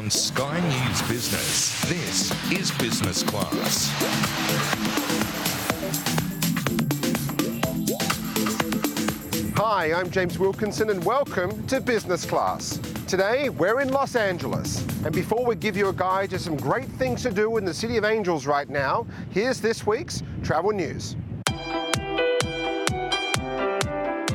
on Sky News Business. This is Business Class. Hi, I'm James Wilkinson and welcome to Business Class. Today, we're in Los Angeles. And before we give you a guide to some great things to do in the City of Angels right now, here's this week's travel news.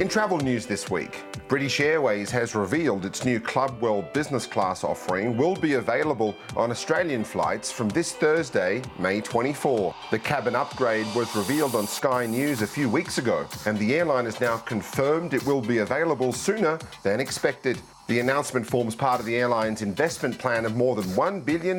In travel news this week, British Airways has revealed its new Club World Business Class offering will be available on Australian flights from this Thursday, May 24. The cabin upgrade was revealed on Sky News a few weeks ago, and the airline has now confirmed it will be available sooner than expected. The announcement forms part of the airline's investment plan of more than $1 billion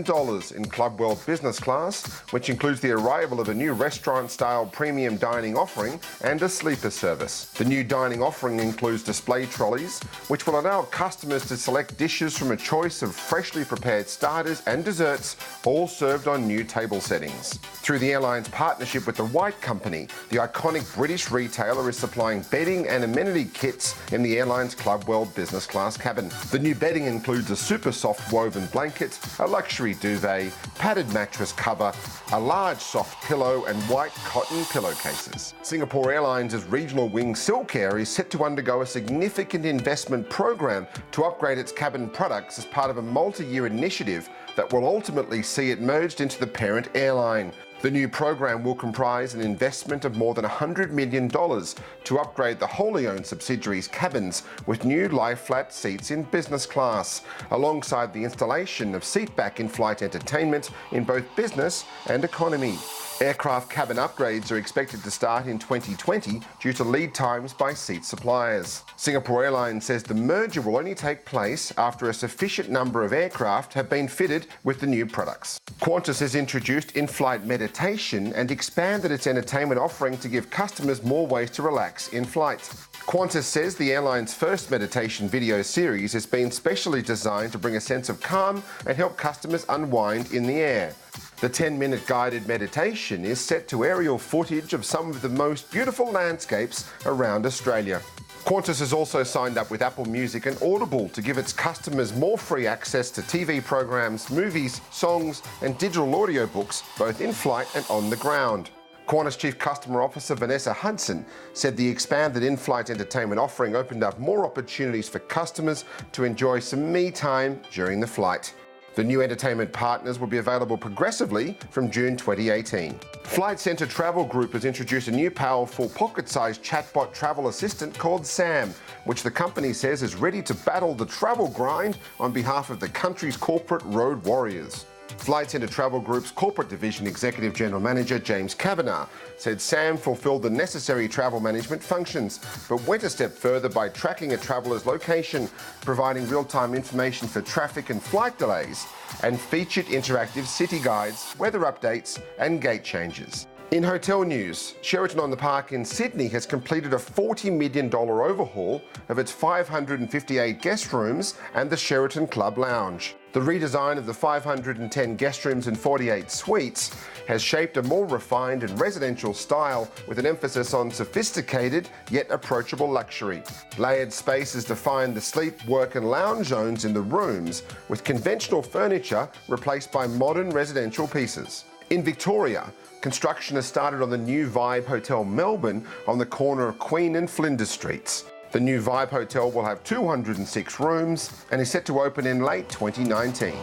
in Club World Business Class, which includes the arrival of a new restaurant-style premium dining offering and a sleeper service. The new dining offering includes display trolleys, which will allow customers to select dishes from a choice of freshly prepared starters and desserts, all served on new table settings. Through the airline's partnership with the White Company, the iconic British retailer is supplying bedding and amenity kits in the airline's Club World Business Class cabin. The new bedding includes a super soft woven blanket, a luxury duvet, padded mattress cover, a large soft pillow and white cotton pillowcases. Singapore Airlines' regional wing Silk Air is set to undergo a significant investment program to upgrade its cabin products as part of a multi-year initiative that will ultimately see it merged into the parent airline. The new program will comprise an investment of more than $100 million to upgrade the wholly owned subsidiary's cabins with new lie-flat seats in business class, alongside the installation of seat-back in-flight entertainment in both business and economy. Aircraft cabin upgrades are expected to start in 2020 due to lead times by seat suppliers. Singapore Airlines says the merger will only take place after a sufficient number of aircraft have been fitted with the new products. Qantas has introduced in-flight meditation and expanded its entertainment offering to give customers more ways to relax in flight. Qantas says the airline's first meditation video series has been specially designed to bring a sense of calm and help customers unwind in the air. The 10-minute guided meditation is set to aerial footage of some of the most beautiful landscapes around Australia. Qantas has also signed up with Apple Music and Audible to give its customers more free access to TV programs, movies, songs and digital audiobooks, both in flight and on the ground. Qantas Chief Customer Officer Vanessa Hudson said the expanded in-flight entertainment offering opened up more opportunities for customers to enjoy some me time during the flight. The new entertainment partners will be available progressively from June 2018. Flight Centre Travel Group has introduced a new powerful pocket-sized chatbot travel assistant called Sam, which the company says is ready to battle the travel grind on behalf of the country's corporate road warriors. Flight Centre Travel Group's corporate division executive general manager James Kavanagh said Sam fulfilled the necessary travel management functions, but went a step further by tracking a traveller's location, providing real-time information for traffic and flight delays, and featured interactive city guides, weather updates and gate changes. In hotel news, Sheraton on the Park in Sydney has completed a $40 million overhaul of its 558 guest rooms and the Sheraton Club Lounge. The redesign of the 510 guest rooms and 48 suites has shaped a more refined and residential style with an emphasis on sophisticated yet approachable luxury. Layered spaces define the sleep, work and lounge zones in the rooms, with conventional furniture replaced by modern residential pieces. In Victoria, construction has started on the new Vibe Hotel Melbourne on the corner of Queen and Flinders Streets. The new Vibe Hotel will have 206 rooms and is set to open in late 2019.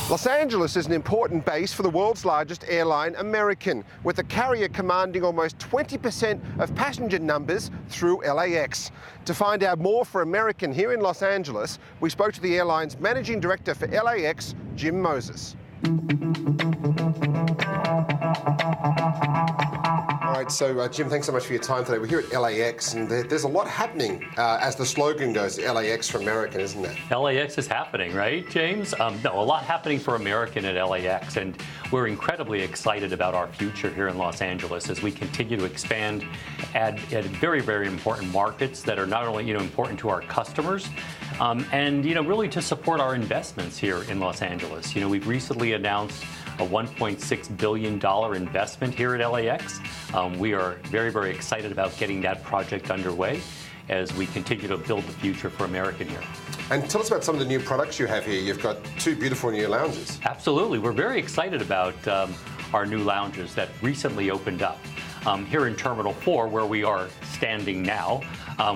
Los Angeles is an important base for the world's largest airline, American, with the carrier commanding almost 20% of passenger numbers through LAX. To find out more for American here in Los Angeles, we spoke to the airline's managing director for LAX, Jim Moses. All right, so Jim, thanks so much for your time today. We're here at LAX, and there's a lot happening, as the slogan goes, LAX for American, isn't there? LAX is happening, right, James? No, a lot happening for American at LAX, and we're incredibly excited about our future here in Los Angeles as we continue to expand at very, very important markets that are not only, important to our customers, and, really to support our investments here in Los Angeles. We've recently announced a $1.6 billion investment here at LAX. We are very, very excited about getting that project underway. as we continue to build the future for American here. And tell us about some of the new products you have here. You've got two beautiful new lounges. Absolutely. We're very excited about our new lounges that recently opened up. Here in Terminal 4, where we are standing now,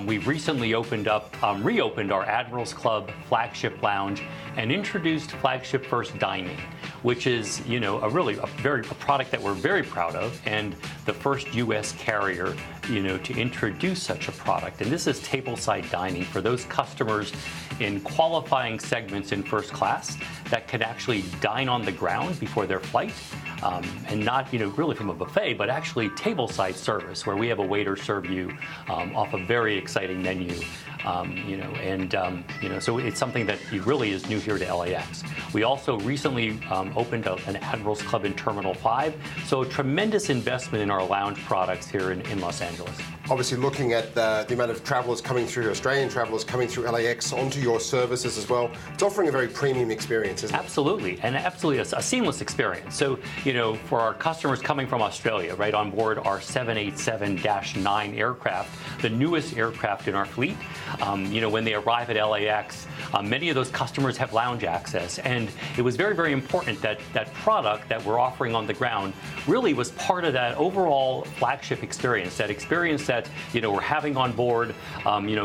we've recently reopened our Admirals Club flagship lounge and introduced Flagship First Dining, which is, a product that we're very proud of, and the first U.S. carrier, to introduce such a product. And this is tableside dining for those customers in qualifying segments in first class that can actually dine on the ground before their flight. And not, really from a buffet, but actually tableside service, where we have a waiter serve you off a very exciting menu. So it's something that really is new here to LAX. We also recently opened an Admirals Club in Terminal 5, so a tremendous investment in our lounge products here in Los Angeles. Obviously, looking at the amount of travelers coming through, Australian travelers coming through LAX onto your services as well, it's offering a very premium experience, isn't it? Absolutely, and absolutely a seamless experience. So, for our customers coming from Australia, right on board our 787-9 aircraft, the newest aircraft in our fleet, when they arrive at LAX, many of those customers have lounge access, and it was very, very important that that product that we're offering on the ground really was part of that overall flagship experience, that experience that we're having on board,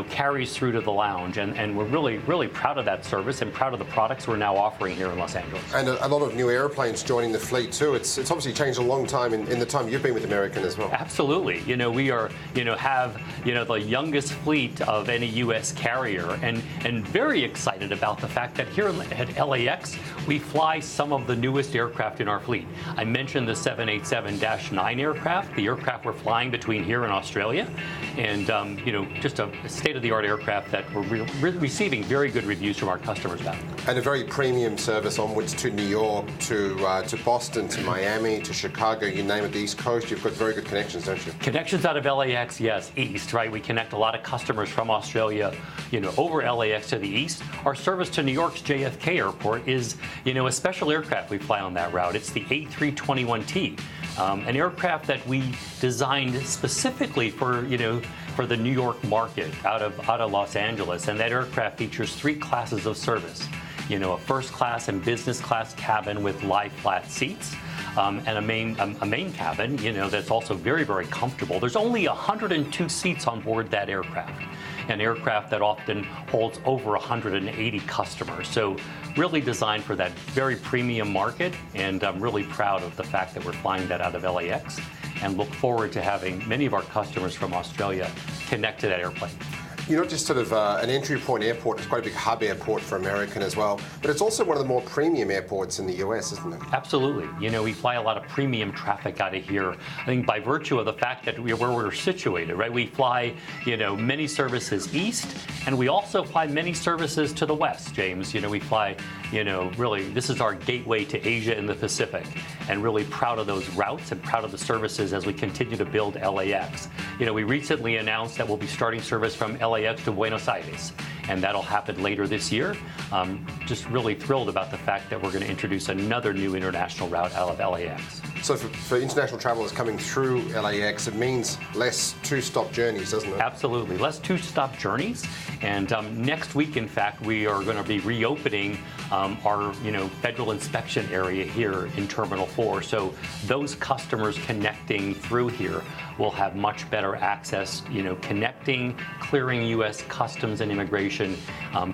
carries through to the lounge, and we're really, really proud of that service and proud of the products we're now offering here in Los Angeles. And a lot of new airplanes joining the fleet too. It's obviously changed a long time in the time you've been with American as well. Absolutely. We are, have, the youngest fleet of any U.S. carrier, and very excited about the fact that here at LAX, we fly some of the newest aircraft in our fleet. I mentioned the 787-9 aircraft, the aircraft we're flying between here and Australia, and, just a state-of-the-art aircraft that we're receiving very good reviews from our customers about. And a very premium service onwards to New York, to Boston, to Miami, to Chicago, you name it, the East Coast. You've got very good connections, don't you? Connections out of LAX, yes, east, right? We connect a lot of customers from Australia, over LAX to the east. Our service to New York's JFK Airport is, a special aircraft we fly on that route. It's the A321T, an aircraft that we designed specifically for the New York market out of Los Angeles. And that aircraft features 3 classes of service. A first class and business class cabin with lie flat seats. And a main cabin, that's also very, very comfortable. There's only 102 seats on board that aircraft, an aircraft that often holds over 180 customers. So really designed for that very premium market, and I'm really proud of the fact that we're flying that out of LAX, and look forward to having many of our customers from Australia connect to that airplane. You're not just sort of an entry point airport, it's quite a big hub airport for American as well, but it's also one of the more premium airports in the US, isn't it? Absolutely. We fly a lot of premium traffic out of here, I think by virtue of the fact that where we're situated, right? We fly, many services east, and we also fly many services to the west, James. We fly, really, this is our gateway to Asia and the Pacific, and really proud of those routes and proud of the services as we continue to build LAX. We recently announced that we'll be starting service from LAX to Buenos Aires, and that'll happen later this year. Just really thrilled about the fact that we're going to introduce another new international route out of LAX. So for international travelers coming through LAX, it means less two-stop journeys, doesn't it? Absolutely, less two-stop journeys. And next week, in fact, we are going to be reopening our federal inspection area here in Terminal 4. So those customers connecting through here will have much better access, connecting, clearing U.S. Customs and Immigration,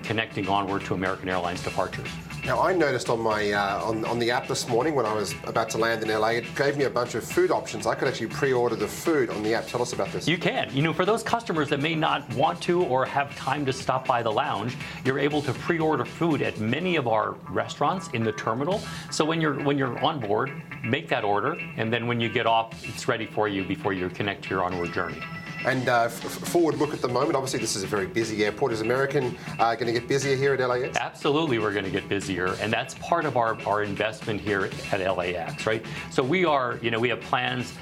connecting onward to American Airlines departures. Now, I noticed on my on the app this morning when I was about to land in LA, it gave me a bunch of food options. I could actually pre-order the food on the app. Tell us about this. You can. For those customers that may not want to or have time to stop by the lounge, you're able to pre-order food at many of our restaurants in the terminal. So when you're on board, make that order, and then when you get off, it's ready for you before you connect to your onward journey. And forward look at the moment, obviously this is a very busy airport. Is American going to get busier here at LAX? Absolutely, we're going to get busier, and that's part of our investment here at LAX, right? So we have plans,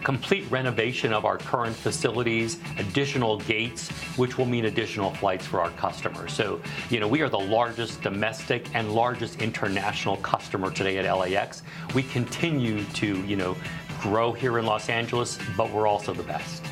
complete renovation of our current facilities, additional gates, which will mean additional flights for our customers. So, we are the largest domestic and largest international customer today at LAX. We continue to, grow here in Los Angeles, but we're also the best.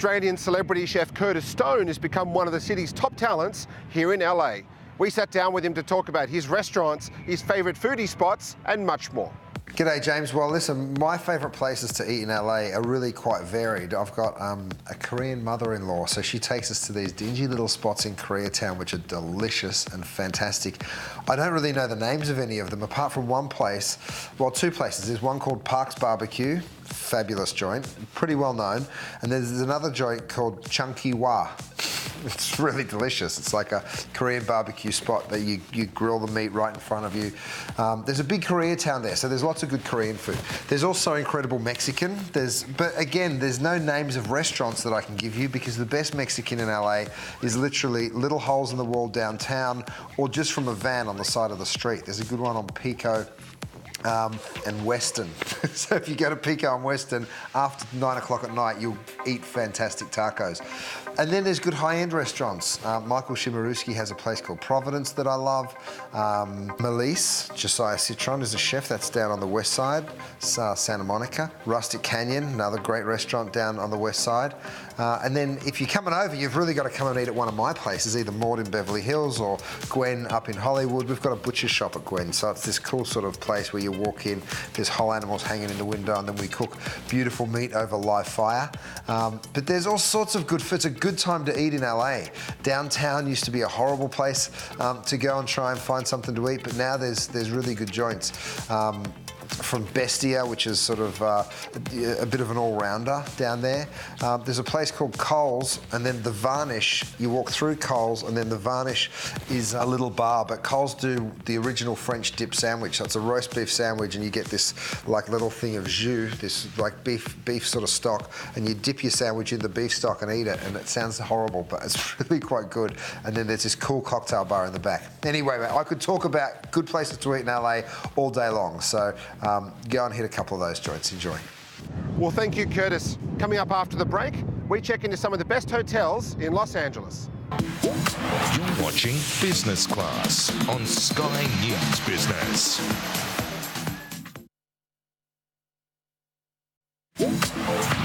Australian celebrity chef Curtis Stone has become one of the city's top talents here in LA. We sat down with him to talk about his restaurants, his favourite foodie spots and much more. G'day, James. Well, listen, my favourite places to eat in LA are really quite varied. I've got a Korean mother-in-law, so she takes us to these dingy little spots in Koreatown which are delicious and fantastic. I don't really know the names of any of them, apart from one place, well, two places. There's one called Park's Barbecue, fabulous joint, pretty well known, and there's another joint called Chunky Wa. It's really delicious. It's like a Korean barbecue spot that you grill the meat right in front of you. There's a big Koreatown there, so there's lots of good Korean food. There's also incredible Mexican. But again, there's no names of restaurants that I can give you because the best Mexican in LA is literally little holes in the wall downtown or just from a van on the side of the street. There's a good one on Pico and Western. So if you go to Pico and Western after 9 o'clock at night, you'll eat fantastic tacos. And then there's good high-end restaurants. Michael Shimaruski has a place called Providence that I love. Melise, Josiah Citron is a chef that's down on the west side, Santa Monica. Rustic Canyon, another great restaurant down on the west side. And then if you're coming over, you've really got to come and eat at one of my places, either Maud in Beverly Hills or Gwen up in Hollywood. We've got a butcher shop at Gwen, so it's this cool sort of place where you walk in, there's whole animals hanging in the window, and then we cook beautiful meat over live fire. But there's all sorts of good food. It's a good time to eat in LA. Downtown used to be a horrible place to go and try and find something to eat, but now there's really good joints. From Bestia, which is sort of a bit of an all-rounder down there. There's a place called Coles, and then the Varnish, you walk through Coles, and then the Varnish is a little bar, but Coles do the original French dip sandwich. So it's a roast beef sandwich, and you get this like little thing of jus, this like beef sort of stock, and you dip your sandwich in the beef stock and eat it, and it sounds horrible, but it's really quite good. And then there's this cool cocktail bar in the back. Anyway, mate, I could talk about good places to eat in LA all day long, so go and hit a couple of those joints. Enjoy. Well, thank you, Curtis. Coming up after the break, we check into some of the best hotels in Los Angeles. You're watching Business Class on Sky News Business.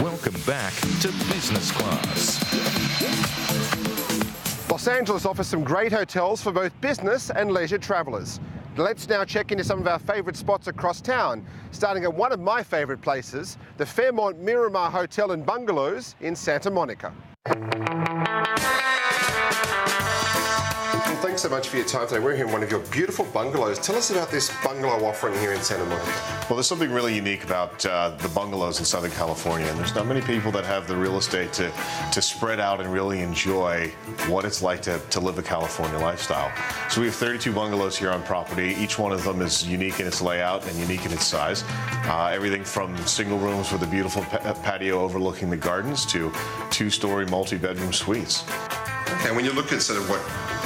Welcome back to Business Class. Los Angeles offers some great hotels for both business and leisure travellers. Let's now check into some of our favourite spots across town, starting at one of my favourite places, the Fairmont Miramar Hotel and Bungalows in Santa Monica. Well, thanks so much for your time today. We're here in one of your beautiful bungalows. Tell us about this bungalow offering here in Santa Monica. Well, there's something really unique about the bungalows in Southern California, and there's not many people that have the real estate to spread out and really enjoy what it's like to live a California lifestyle. So we have 32 bungalows here on property. Each one of them is unique in its layout and unique in its size. Everything from single rooms with a beautiful patio overlooking the gardens to two-story multi-bedroom suites. Okay, when you look at sort of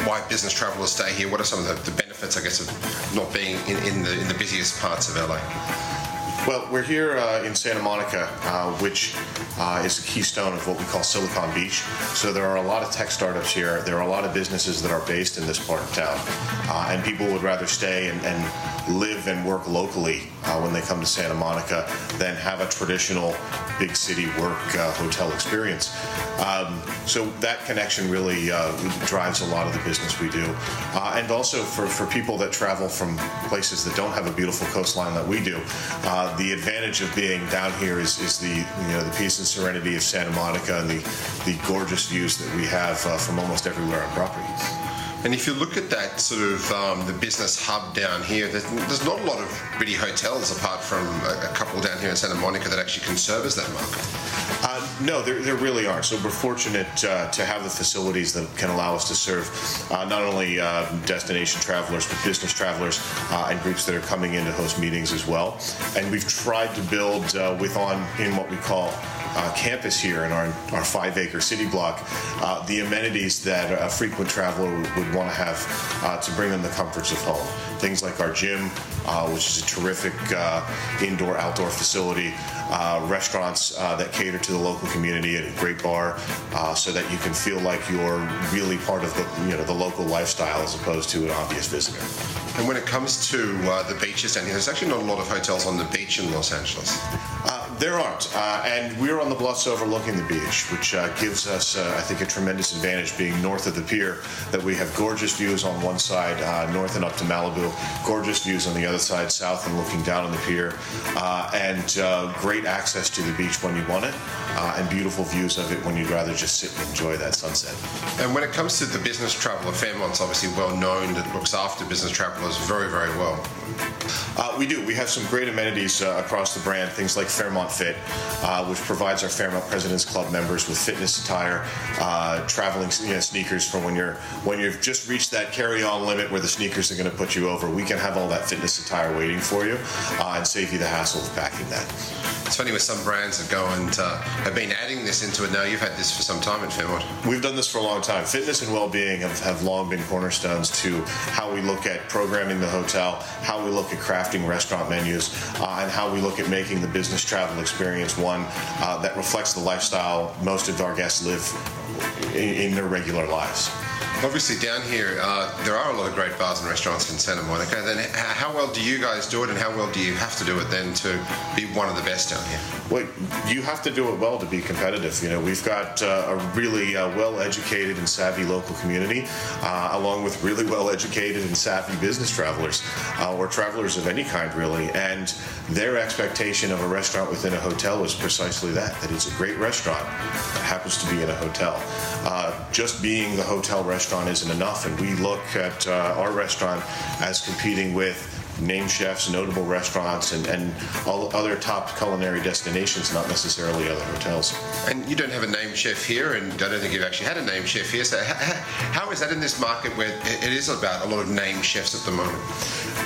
why business travellers stay here, what are some of the benefits, I guess, of not being in the busiest parts of LA? Well, we're here in Santa Monica, which is a keystone of what we call Silicon Beach. So there are a lot of tech startups here. There are a lot of businesses that are based in this part of town. And people would rather stay and live and work locally when they come to Santa Monica than have a traditional big city work hotel experience. So that connection really drives a lot of the business we do. And also for people that travel from places that don't have a beautiful coastline that we do, the advantage of being down here is the peace and serenity of Santa Monica and the gorgeous views that we have from almost everywhere on property. And if you look at that sort of the business hub down here, there's not a lot of really hotels apart from a couple down here in Santa Monica that actually can service that market. No, there really aren't. So we're fortunate to have the facilities that can allow us to serve not only destination travelers, but business travelers and groups that are coming in to host meetings as well. And we've tried to build in what we call campus here in our 5-acre city block, the amenities that a frequent traveler would want to have to bring them the comforts of home. Things like our gym, which is a terrific indoor-outdoor facility, restaurants that cater to the local community, and a great bar, so that you can feel like you're really part of the local lifestyle as opposed to an obvious visitor. And when it comes to the beaches down here, there's actually not a lot of hotels on the beach in Los Angeles. There aren't, and we're on the bluffs overlooking the beach, which gives us, I think, a tremendous advantage being north of the pier, that we have gorgeous views on one side, north and up to Malibu, gorgeous views on the other side, south and looking down on the pier, and great access to the beach when you want it, and beautiful views of it when you'd rather just sit and enjoy that sunset. And when it comes to the business traveller, Fairmont's obviously well known, that looks after business travellers very, very well. We do. We have some great amenities across the brand, things like Fairmont Fit, which provides our Fairmont President's Club members with fitness attire, traveling sneakers for when you've just reached that carry-on limit where the sneakers are going to put you over. We can have all that fitness attire waiting for you and save you the hassle of packing that. It's funny with some brands that go and have been adding this into it now. You've had this for some time at Fairmont. We've done this for a long time. Fitness and well-being have long been cornerstones to how we look at programming the hotel, how we look at crafting restaurant menus, and how we look at making the business travel experience one that reflects the lifestyle most of our guests live in their regular lives. Obviously down here, there are a lot of great bars and restaurants in Santa Monica. Then how well do you guys do it, and how well do you have to do it then to be one of the best down here? Well, you have to do it well to be competitive. We've got a really well-educated and savvy local community, along with really well-educated and savvy business travelers, or travelers of any kind, really. And their expectation of a restaurant within a hotel is precisely that it's a great restaurant that happens to be in a hotel. Just being the hotel restaurant isn't enough, and we look at our restaurant as competing with name chefs, notable restaurants, and all other top culinary destinations, not necessarily other hotels. And you don't have a name chef here, and I don't think you've actually had a name chef here, so how is that in this market where it is about a lot of name chefs at the moment?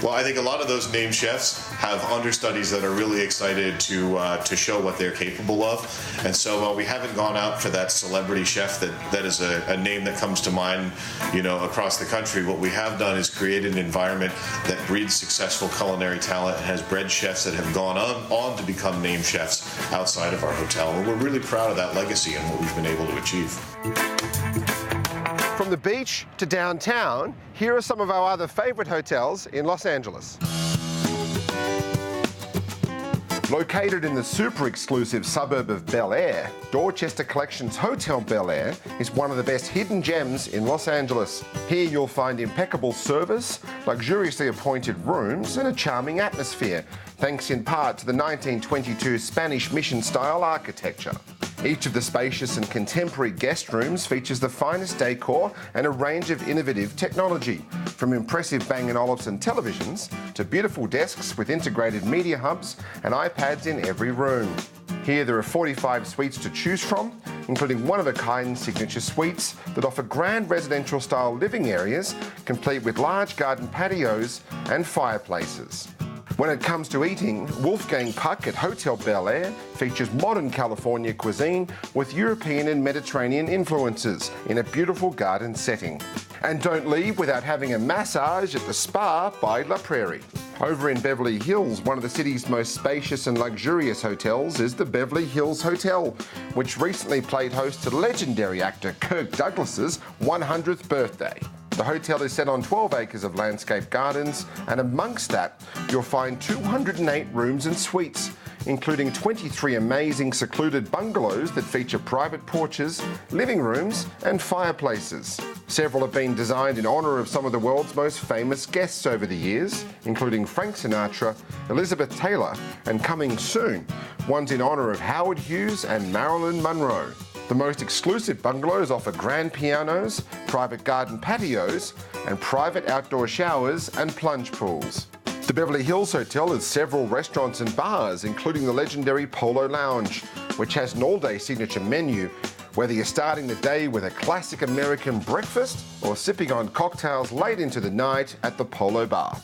Well, I think a lot of those name chefs have understudies that are really excited to show what they're capable of, and so while we haven't gone out for that celebrity chef that is a name that comes to mind, across the country, what we have done is created an environment that breeds successful culinary talent and has bred chefs that have gone on to become name chefs outside of our hotel, and we're really proud of that legacy and what we've been able to achieve. From the beach to downtown, here are some of our other favourite hotels in Los Angeles. Located in the super exclusive suburb of Bel Air, Dorchester Collection's Hotel Bel Air is one of the best hidden gems in Los Angeles. Here you'll find impeccable service, luxuriously appointed rooms and a charming atmosphere, thanks in part to the 1922 Spanish mission-style architecture. Each of the spacious and contemporary guest rooms features the finest decor and a range of innovative technology, from impressive Bang & Olufsen televisions to beautiful desks with integrated media hubs and iPads in every room. Here there are 45 suites to choose from, including one-of-a-kind signature suites that offer grand residential-style living areas, complete with large garden patios and fireplaces. When it comes to eating, Wolfgang Puck at Hotel Bel Air features modern California cuisine with European and Mediterranean influences in a beautiful garden setting. And don't leave without having a massage at the Spa by La Prairie. Over in Beverly Hills, one of the city's most spacious and luxurious hotels is the Beverly Hills Hotel, which recently played host to legendary actor Kirk Douglas's 100th birthday. The hotel is set on 12 acres of landscape gardens, and amongst that, you'll find 208 rooms and suites, including 23 amazing secluded bungalows that feature private porches, living rooms, and fireplaces. Several have been designed in honour of some of the world's most famous guests over the years, including Frank Sinatra, Elizabeth Taylor, and coming soon, one's in honour of Howard Hughes and Marilyn Monroe. The most exclusive bungalows offer grand pianos, private garden patios, and private outdoor showers and plunge pools. The Beverly Hills Hotel has several restaurants and bars, including the legendary Polo Lounge, which has an all-day signature menu, whether you're starting the day with a classic American breakfast or sipping on cocktails late into the night at the Polo Bar.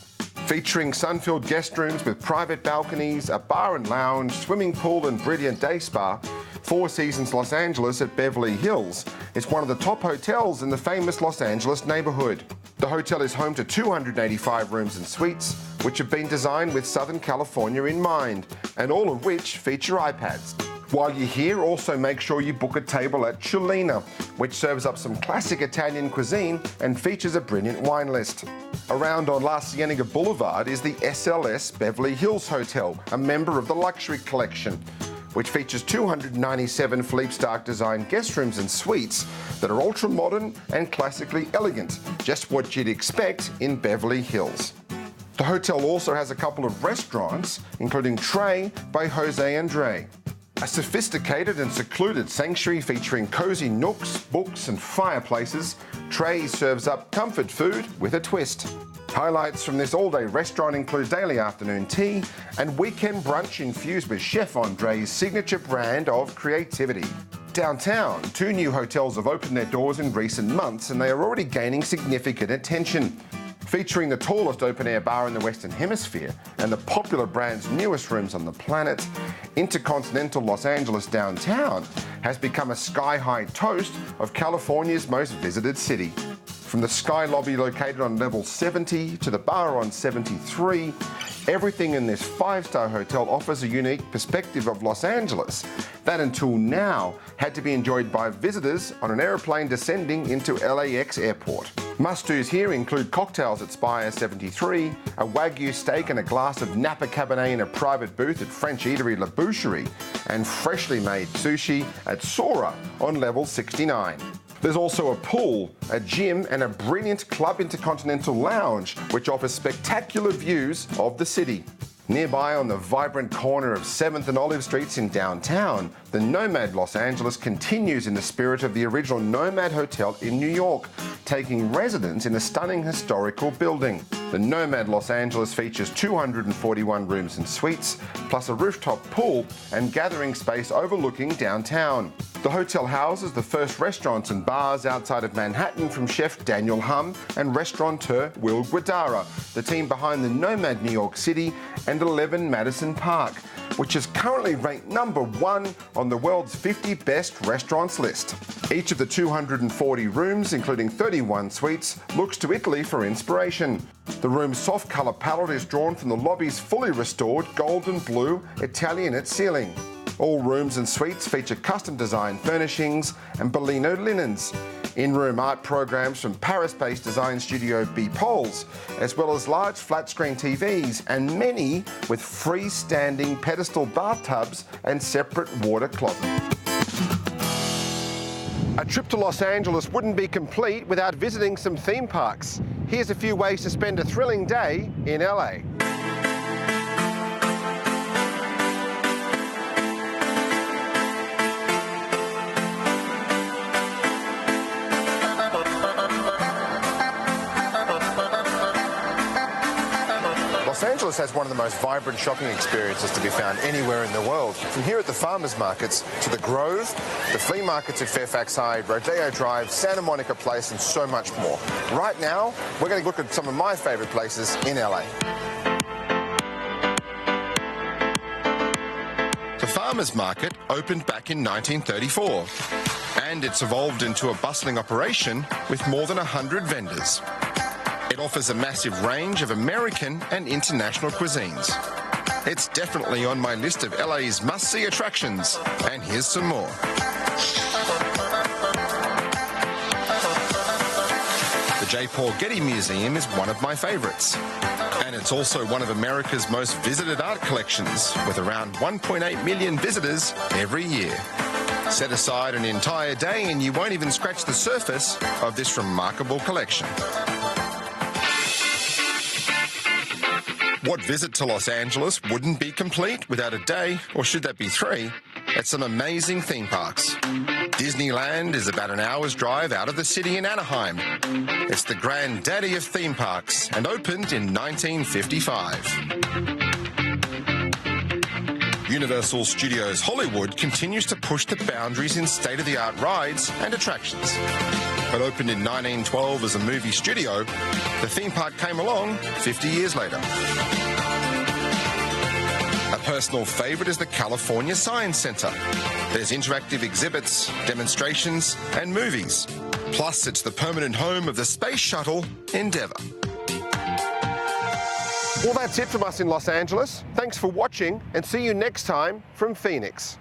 Featuring sun-filled guest rooms with private balconies, a bar and lounge, swimming pool and brilliant day spa, Four Seasons Los Angeles at Beverly Hills is one of the top hotels in the famous Los Angeles neighborhood. The hotel is home to 285 rooms and suites, which have been designed with Southern California in mind, and all of which feature iPads. While you're here, also make sure you book a table at Chulina, which serves up some classic Italian cuisine and features a brilliant wine list. Around on La Cienega Boulevard is the SLS Beverly Hills Hotel, a member of the Luxury Collection, which features 297 Philippe Starck designed guest rooms and suites that are ultra-modern and classically elegant, just what you'd expect in Beverly Hills. The hotel also has a couple of restaurants, including Tray by Jose Andre, a sophisticated and secluded sanctuary featuring cozy nooks, books and fireplaces. Tray serves up comfort food with a twist. Highlights from this all-day restaurant include daily afternoon tea and weekend brunch infused with Chef Andre's signature brand of creativity. Downtown, 2 new hotels have opened their doors in recent months and they are already gaining significant attention. Featuring the tallest open-air bar in the Western Hemisphere and the popular brand's newest rooms on the planet, InterContinental Los Angeles Downtown has become a sky-high toast of California's most visited city. From the Sky Lobby located on level 70 to the bar on 73, everything in this 5-star hotel offers a unique perspective of Los Angeles that until now had to be enjoyed by visitors on an aeroplane descending into LAX airport. Must-dos here include cocktails at Spire 73, a Wagyu steak and a glass of Napa Cabernet in a private booth at French eatery La Boucherie, and freshly made sushi at Sora on level 69. There's also a pool, a gym and a brilliant Club InterContinental Lounge, which offers spectacular views of the city. Nearby on the vibrant corner of 7th and Olive Streets in downtown, the Nomad Los Angeles continues in the spirit of the original Nomad Hotel in New York, taking residence in a stunning historical building. The Nomad Los Angeles features 241 rooms and suites, plus a rooftop pool and gathering space overlooking downtown. The hotel houses the first restaurants and bars outside of Manhattan from chef Daniel Hum and restaurateur Will Guadara, the team behind the Nomad New York City and 11 Madison Park, which is currently ranked number 1 on the world's 50 best restaurants list. Each of the 240 rooms, including 31 suites, looks to Italy for inspiration. The room's soft colour palette is drawn from the lobby's fully restored golden blue Italianate ceiling. All rooms and suites feature custom-designed furnishings and Bellino linens, in-room art programs from Paris-based design studio B Poles, as well as large flat-screen TVs and many with freestanding pedestal bathtubs and separate water closets. A trip to Los Angeles wouldn't be complete without visiting some theme parks. Here's a few ways to spend a thrilling day in LA. Los Angeles has one of the most vibrant shopping experiences to be found anywhere in the world. From here at the farmers markets to the Grove, the flea markets at Fairfax High, Rodeo Drive, Santa Monica Place and so much more. Right now, we're going to look at some of my favourite places in LA. The farmers market opened back in 1934 and it's evolved into a bustling operation with more than 100 vendors. It offers a massive range of American and international cuisines. It's definitely on my list of LA's must-see attractions, and here's some more. The J. Paul Getty Museum is one of my favourites, and it's also one of America's most visited art collections, with around 1.8 million visitors every year. Set aside an entire day and you won't even scratch the surface of this remarkable collection. What visit to Los Angeles wouldn't be complete without a day, or should that be 3, at some amazing theme parks. Disneyland is about an hour's drive out of the city in Anaheim. It's the granddaddy of theme parks and opened in 1955. Universal Studios Hollywood continues to push the boundaries in state-of-the-art rides and attractions. But opened in 1912 as a movie studio, the theme park came along 50 years later. A personal favourite is the California Science Center. There's interactive exhibits, demonstrations and movies. Plus, it's the permanent home of the space shuttle Endeavour. Well, that's it from us in Los Angeles. Thanks for watching and see you next time from Phoenix.